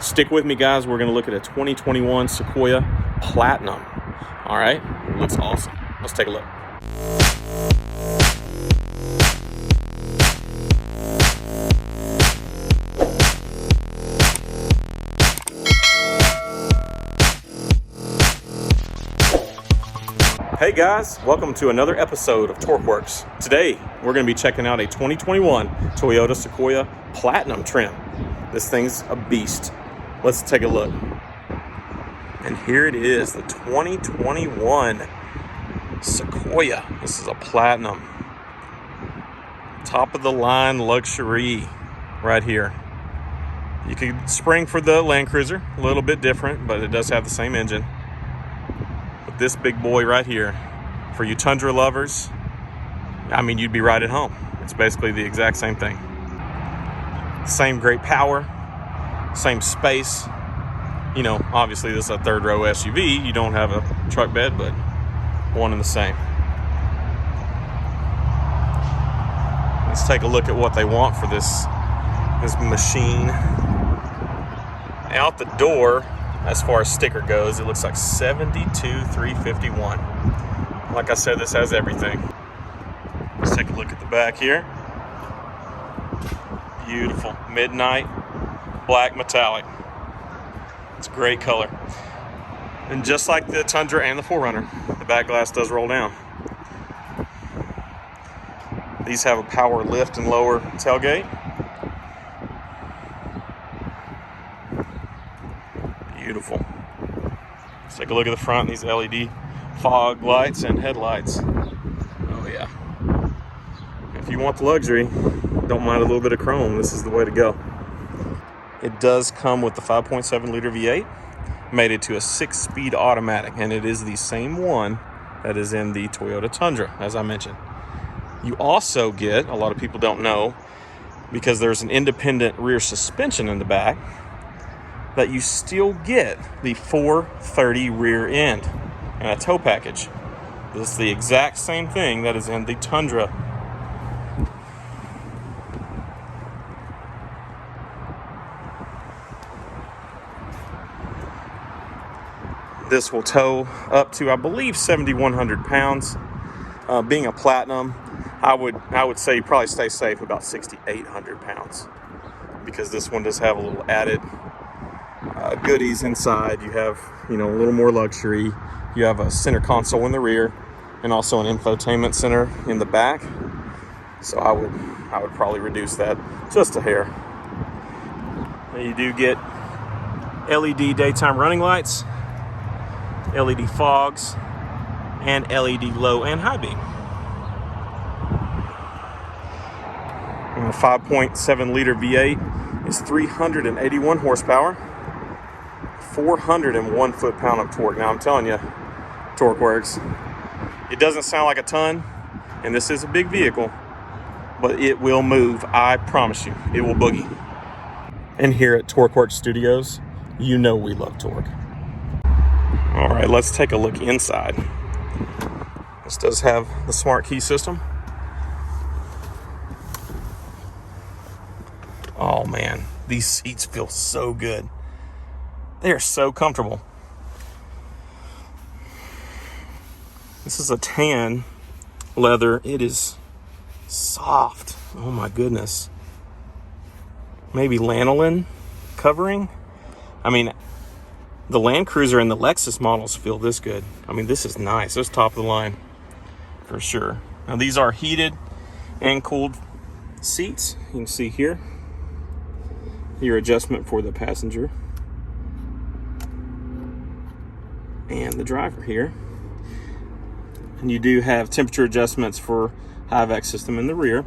Stick with me, guys. We're going to look at a 2021 Sequoia Platinum. All right, it looks awesome. Let's take a look. Hey guys, welcome to another episode of TorqueWorks. Today, we're going to be checking out a 2021 Toyota Sequoia Platinum trim. This thing's a beast. Let's take a look. And here it is, the 2021 Sequoia. This is a Platinum. Top of the line luxury right here. You could spring for the Land Cruiser, a little bit different, but it does have the same engine. But this big boy right here, for you Tundra lovers, I mean, you'd be right at home. It's basically the exact same thing. Same great power, same space. You know, obviously this is a third row SUV. You don't have a truck bed, but one and the same. Let's take a look at what they want for this machine. Out the door, as far as sticker goes, it looks like $72,351. Like I said, this has everything. Let's take a look at the back here. Beautiful midnight black metallic. It's a great color. And just like the Tundra and the 4Runner, the back glass does roll down. These have a power lift and lower tailgate. Beautiful. Let's take a look at the front. These LED fog lights and headlights. Oh yeah. If you want the luxury, don't mind a little bit of chrome, this is the way to go. It does come with the 5.7 liter V8, made it to a 6-speed automatic, and it is the same one that is in the Toyota Tundra, as I mentioned. You also get, a lot of people don't know, because there's an independent rear suspension in the back, that you still get the 430 rear end and a tow package. This is the exact same thing that is in the Tundra. This will tow up to, I believe, 7,100 pounds. Being a Platinum, I would say you probably stay safe about 6,800 pounds, because this one does have a little added goodies inside. You have, a little more luxury. You have a center console in the rear, and also an infotainment center in the back. So I would probably reduce that just a hair. And you do get LED daytime running lights, LED fogs, and LED low and high beam. And the 5.7 liter V8 is 381 horsepower, 401 foot-pound of torque. Now I'm telling you, TorqueWorks, it doesn't sound like a ton, and this is a big vehicle, but it will move. I promise you, it will boogie. And here at TorqueWorks Studios, you know we love torque. All right, let's take a look inside. This does have the smart key system. Oh man, these seats feel so good. They are so comfortable. This is a tan leather. It is soft. Oh my goodness. Maybe lanolin covering. I mean, the Land Cruiser and the Lexus models feel this good. I mean, this is nice. This is top of the line for sure. Now, these are heated and cooled seats. You can see here your adjustment for the passenger and the driver here. And you do have temperature adjustments for HVAC system in the rear.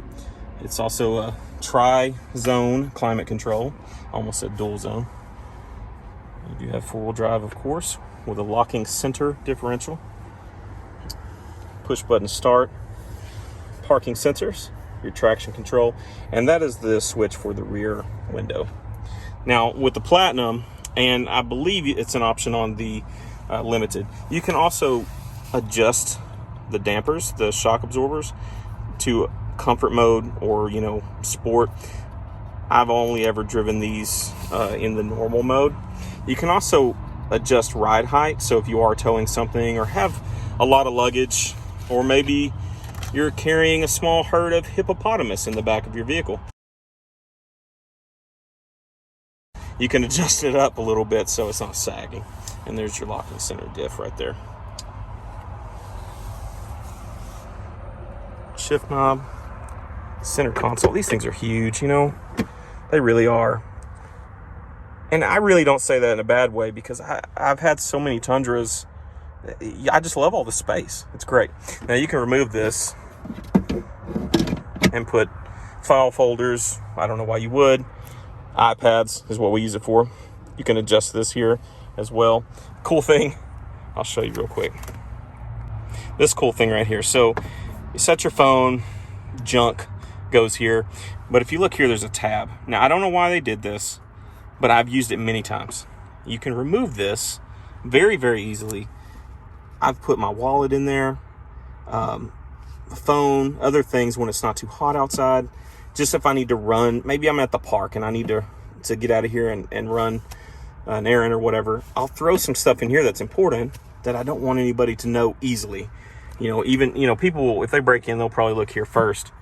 It's also a tri-zone climate control. Almost said dual zone. You do have four-wheel drive, of course, with a locking center differential, push button start, parking sensors, your traction control, and that is the switch for the rear window. Now with the Platinum, and I believe it's an option on the Limited, you can also adjust the dampers, the shock absorbers, to comfort mode or sport. I've only ever driven these in the normal mode. You can also adjust ride height, so if you are towing something or have a lot of luggage, or maybe you're carrying a small herd of hippopotamus in the back of your vehicle, you can adjust it up a little bit so it's not sagging. And there's your locking center diff right there. Shift knob, center console. These things are huge, you know, they really are. And I really don't say that in a bad way, because I've had so many Tundras. I just love all the space. It's great. Now you can remove this and put file folders. I don't know why you would. iPads is what we use it for. You can adjust this here as well. Cool thing, I'll show you real quick. This cool thing right here. So you set your phone, junk goes here. But if you look here, there's a tab. Now, I don't know why they did this, but I've used it many times. You can remove this very, very easily. I've put my wallet in there, the phone, other things when it's not too hot outside. Just if I need to run, maybe I'm at the park and I need to get out of here and run an errand or whatever. I'll throw some stuff in here that's important that I don't want anybody to know easily. You know, even, you know, people, if they break in, they'll probably look here first.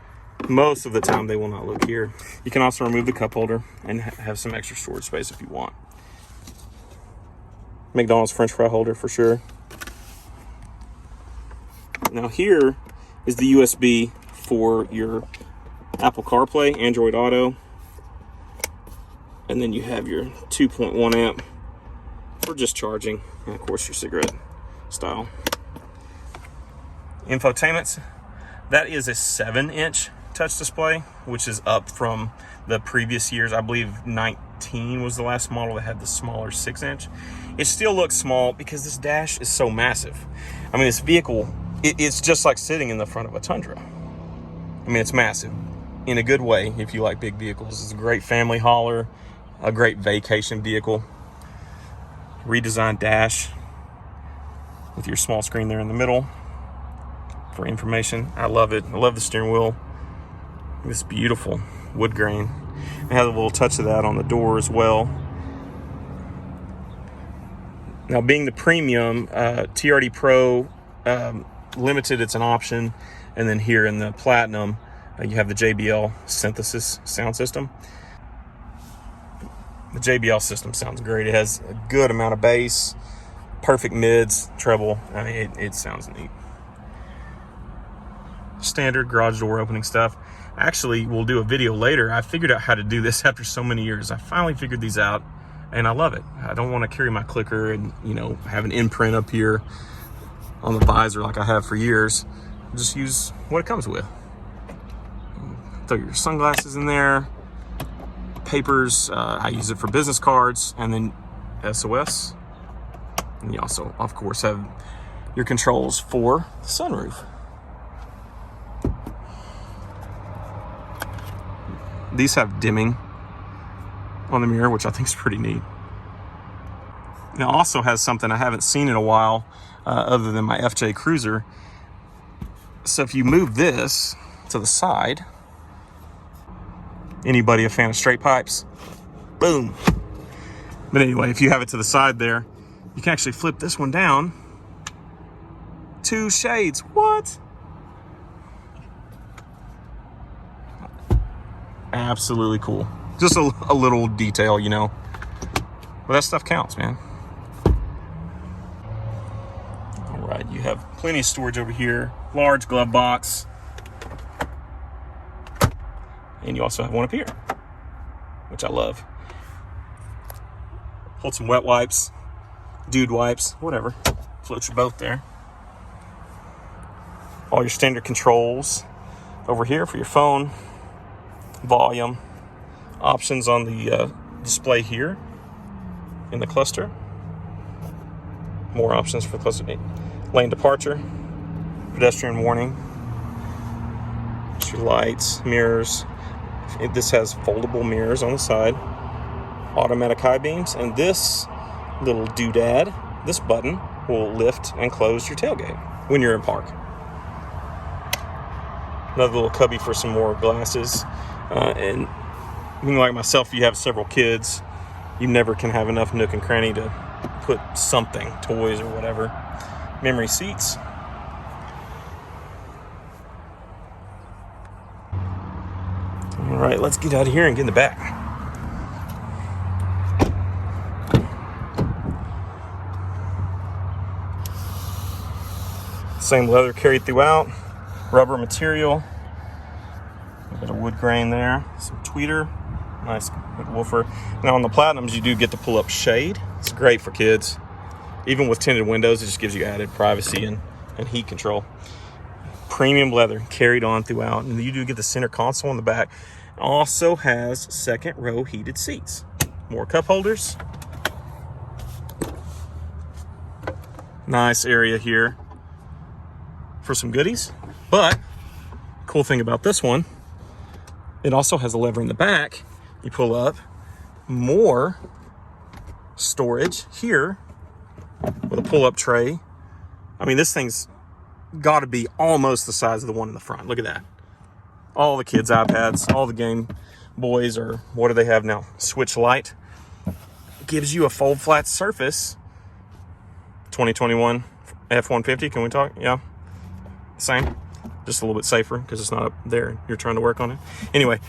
Most of the time they will not look here. You can also remove the cup holder and have some extra storage space if you want. McDonald's French fry holder for sure. Now here is the USB for your Apple CarPlay, Android Auto. And then you have your 2.1 amp for just charging. And of course your cigarette style. Infotainments. That is a 7-inch touch display, which is up from the previous years. I believe 19 was the last model that had the smaller 6-inch. It still looks small because this dash is so massive. I mean, this vehicle, it's just like sitting in the front of a Tundra. I mean, it's massive in a good way if you like big vehicles. It's a great family hauler, a great vacation vehicle. Redesigned dash with your small screen there in the middle for information. I love it. I love the steering wheel. It's beautiful wood grain. It has a little touch of that on the door as well. Now, being the premium, TRD Pro Limited, it's an option. And then here in the Platinum, you have the JBL synthesis sound system. The JBL system sounds great. It has a good amount of bass, perfect mids, treble. I mean, it sounds neat. Standard garage door opening stuff. Actually, we'll do a video later. I figured out how to do this after so many years. I finally figured these out, and I love it. I don't want to carry my clicker and, you know, have an imprint up here on the visor like I have for years. Just use what it comes with. Throw your sunglasses in there. Papers, I use it for business cards, and then SOS. And you also, of course, have your controls for the sunroof. These have dimming on the mirror, which I think is pretty neat. It also has something I haven't seen in a while, other than my FJ Cruiser. So if you move this to the side, anybody a fan of straight pipes? Boom. But anyway, if you have it to the side there, you can actually flip this one down. 2 shades. What? Absolutely cool. Just a little detail, you know. But that stuff counts, man. All right, you have plenty of storage over here. Large glove box. And you also have one up here, which I love. Hold some wet wipes, dude wipes, whatever. Float your boat there. All your standard controls over here for your phone. Volume, options on the display here in the cluster. More options for the cluster. Lane departure, pedestrian warning, your lights, mirrors. This has foldable mirrors on the side, automatic high beams, and this little doodad, this button, will lift and close your tailgate when you're in park. Another little cubby for some more glasses. And I mean, like myself, if you have several kids, you never can have enough nook and cranny to put something, toys or whatever. Memory seats. All right, let's get out of here and get in the back. Same leather carried throughout, rubber material, a bit of wood grain there, some tweeter, nice good woofer. Now on the Platinums, you do get the pull-up shade. It's great for kids. Even with tinted windows, it just gives you added privacy and heat control. Premium leather carried on throughout, and you do get the center console in the back. Also has second row heated seats. More cup holders. Nice area here for some goodies. But cool thing about this one, it also has a lever in the back. You pull up, more storage here with a pull-up tray. I mean, this thing's got to be almost the size of the one in the front. Look at that. All the kids' iPads, all the Game Boys, or what do they have now? Switch Lite. Gives you a fold flat surface. 2021 F-150, can we talk? Yeah, same. Just a little bit safer because it's not up there. You're trying to work on it. Anyway,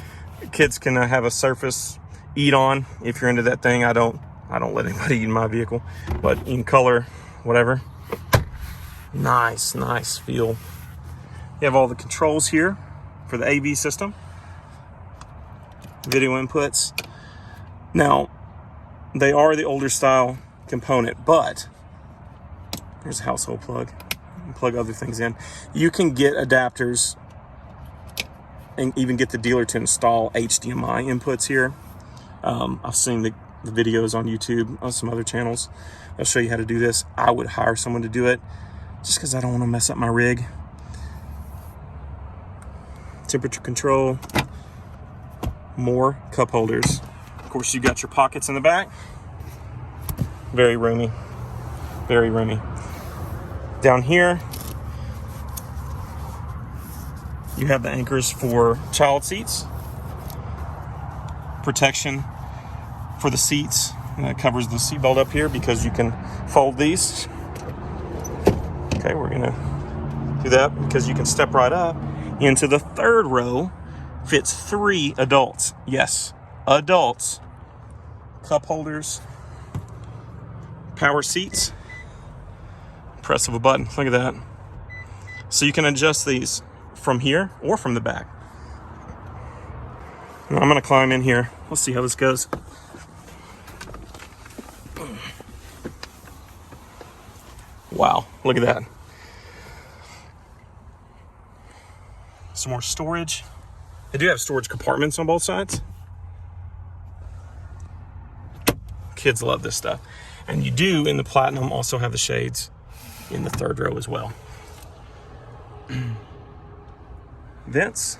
kids can have a surface eat on if you're into that thing. I don't let anybody eat in my vehicle, but you can color whatever. Nice feel. You have all the controls here for the AV system, video inputs. Now, they are the older style component, but here's a household plug. You can plug other things in. You can get adapters and even get the dealer to install HDMI inputs here. I've seen the videos on YouTube on some other channels. They'll show you how to do this. I would hire someone to do it just because I don't want to mess up my rig. Temperature control, more cup holders. Of course, you got your pockets in the back. Very roomy, very roomy. Down here, you have the anchors for child seats, protection for the seats, and that covers the seatbelt up here because you can fold these. Okay, we're gonna do that because you can step right up into the third row. Fits 3 adults. Yes, adults. Cup holders, power seats, press of a button. Look at that. So you can adjust these from here or from the back. Now I'm gonna climb in here. Let's see how this goes. Wow, look at that. Some more storage. They do have storage compartments on both sides. Kids love this stuff. And you do, in the Platinum, also have the shades in the third row as well. Vents.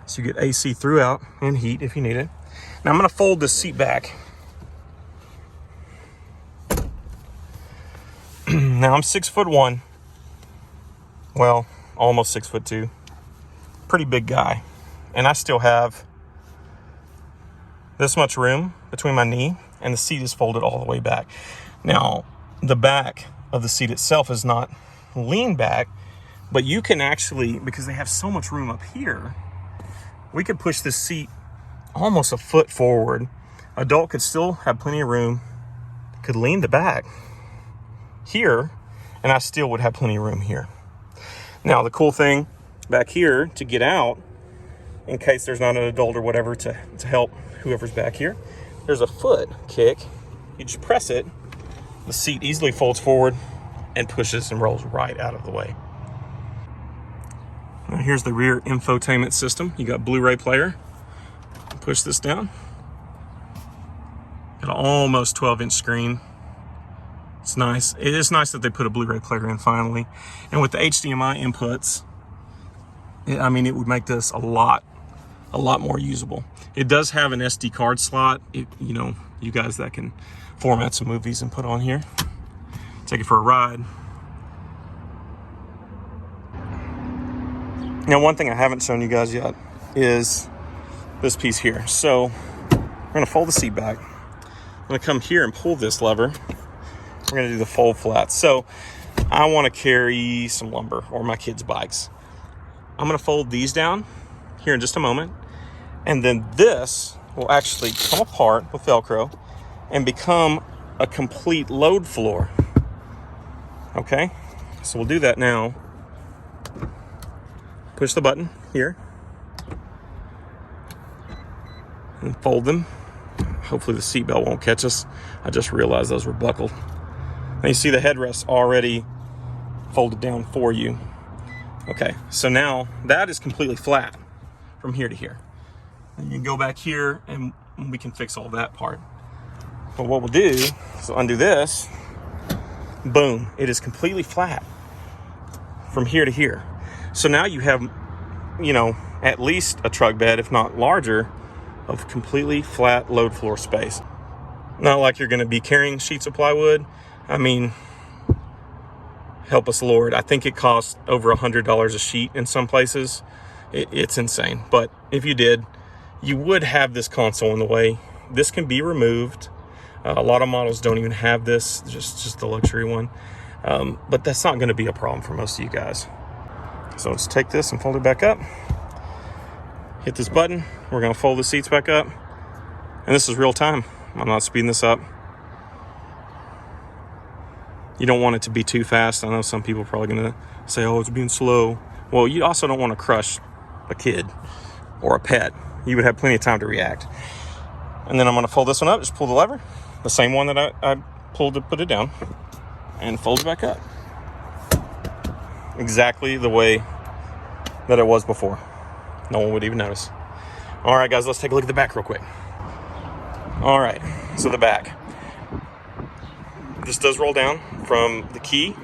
So you get AC throughout and heat if you need it. Now I'm gonna fold this seat back. Now I'm 6'1". Well, almost 6'2". Pretty big guy. And I still have this much room between my knee, and the seat is folded all the way back. Now, the back of the seat itself is not lean back, but you can actually, because they have so much room up here, we could push this seat almost a foot forward. Adult could still have plenty of room, could lean the back here, and I still would have plenty of room here. Now, the cool thing back here to get out, in case there's not an adult or whatever to help whoever's back here, there's a foot kick. You just press it, the seat easily folds forward and pushes and rolls right out of the way. Now here's the rear infotainment system. You got Blu-ray player. Push this down. Got an almost 12-inch screen. It's nice. It is nice that they put a Blu-ray player in finally. And with the HDMI inputs, I mean, it would make this a lot more usable. It does have an SD card slot. You know, you guys that can format some movies and put on here. Take it for a ride. Now, one thing I haven't shown you guys yet is this piece here. So we're gonna fold the seat back. I'm gonna come here and pull this lever. We're gonna do the fold flat. So I wanna carry some lumber or my kids' bikes. I'm gonna fold these down here in just a moment. And then this will actually come apart with Velcro and become a complete load floor. Okay, so we'll do that now. Push the button here and fold them. Hopefully the seatbelt won't catch us. I just realized those were buckled. Now you see the headrest already folded down for you. Okay, so now that is completely flat from here to here. And you can go back here and we can fix all that part. But what we'll do is we'll undo this. Boom, it is completely flat from here to here. So now you have, you know, at least a truck bed, if not larger, of completely flat load floor space. Not like you're gonna be carrying sheets of plywood. I mean, help us Lord. I think it costs over $100 a sheet in some places. It's insane. But if you did, you would have this console in the way. This can be removed. A lot of models don't even have this, just the luxury one. But that's not gonna be a problem for most of you guys. So let's take this and fold it back up. Hit this button. We're gonna fold the seats back up. And this is real time. I'm not speeding this up. You don't want it to be too fast. I know some people are probably gonna say, oh, it's being slow. Well, you also don't wanna crush a kid or a pet. You would have plenty of time to react. And then I'm gonna fold this one up, just pull the lever, the same one that I pulled to put it down, and fold it back up. Exactly the way that it was before. No one would even notice. All right, guys, let's take a look at the back real quick. All right, so the back. This does roll down from the key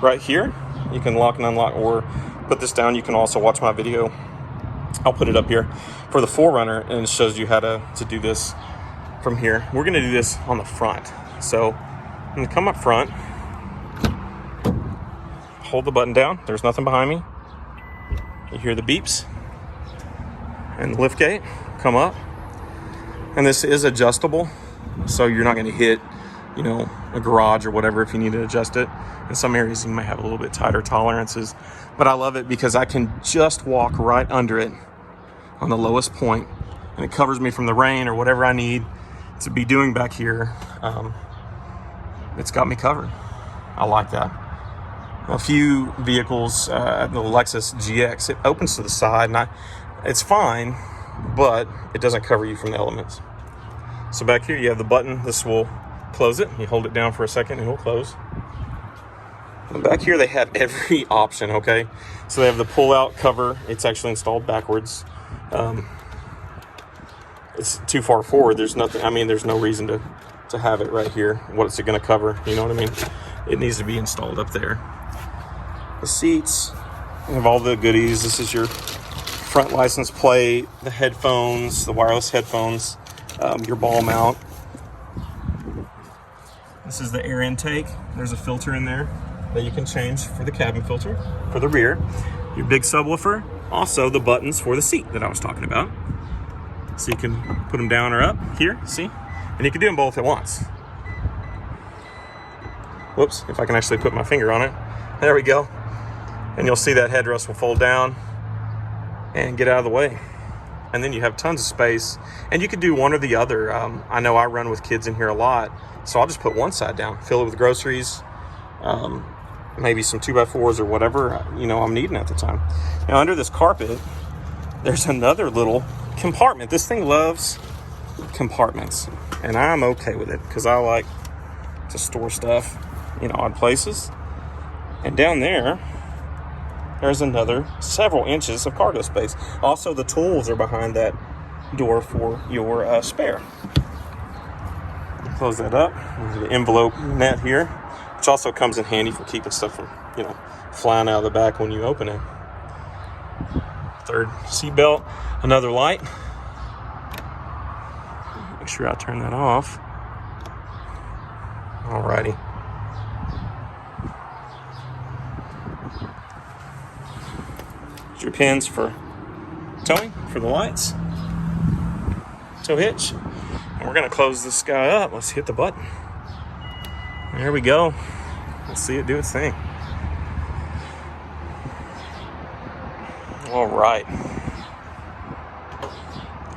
right here. You can lock and unlock or put this down. You can also watch my video. I'll put it up here for the 4Runner, and it shows you how to do this from here. We're gonna do this on the front. So I'm gonna come up front, hold the button down. There's nothing behind me. You hear the beeps and the lift gate come up. And this is adjustable, so you're not gonna hit, you know, a garage or whatever if you need to adjust it. In some areas you might have a little bit tighter tolerances, but I love it because I can just walk right under it on the lowest point, and it covers me from the rain or whatever I need to be doing back here. It's got me covered. I like that. A few vehicles, the Lexus GX, it opens to the side, and it's fine, but it doesn't cover you from the elements. So back here you have the button. This will close it. You hold it down for a second and it will close. And back here they have every option, okay? So they have the pull-out cover. It's actually installed backwards. It's too far forward. There's nothing, I mean, there's no reason to have it right here. What is it gonna cover? You know what I mean? It needs to be installed up there. The seats have all the goodies. This is your front license plate, the headphones, the wireless headphones, your ball mount. This is the air intake. There's a filter in there that you can change for the cabin filter, for the rear. Your big subwoofer, also the buttons for the seat that I was talking about. So you can put them down or up here, see? And you can do them both at once. Whoops, if I can actually put my finger on it. There we go. And you'll see that headrest will fold down and get out of the way. And then you have tons of space. And you could do one or the other. I know I run with kids in here a lot, so I'll just put one side down, fill it with groceries, maybe some 2x4s or whatever, you know, I'm needing at the time. Now under this carpet, there's another little compartment. This thing loves compartments, and I'm okay with it because I like to store stuff in odd places. And down there, there's another several inches of cargo space. Also, the tools are behind that door for your spare. Close that up. There's the envelope net here, which also comes in handy for keeping stuff from, you know, flying out of the back when you open it. Third seat belt, another light. Make sure I turn that off. Alrighty. Your pins for towing for the lights. Tow hitch. And we're gonna close this guy up. Let's hit the button. There we go. Let's see it do its thing. All right.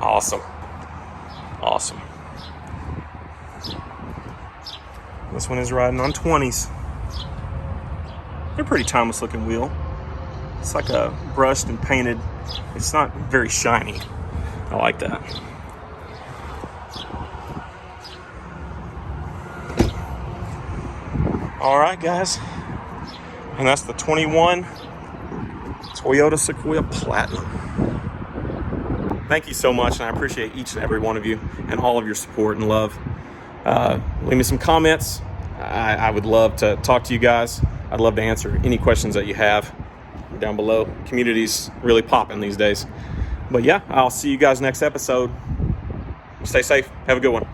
Awesome. Awesome. This one is riding on 20s. They're a pretty timeless looking wheel. It's like a brushed and painted. It's not very shiny. I like that. All right, guys. And that's the 21 Toyota Sequoia Platinum. Thank you so much, and I appreciate each and every one of you and all of your support and love. Leave me some comments. I would love to talk to you guys. I'd love to answer any questions that you have down below. Community's really popping these days. But yeah, I'll see you guys next episode. Stay safe. Have a good one.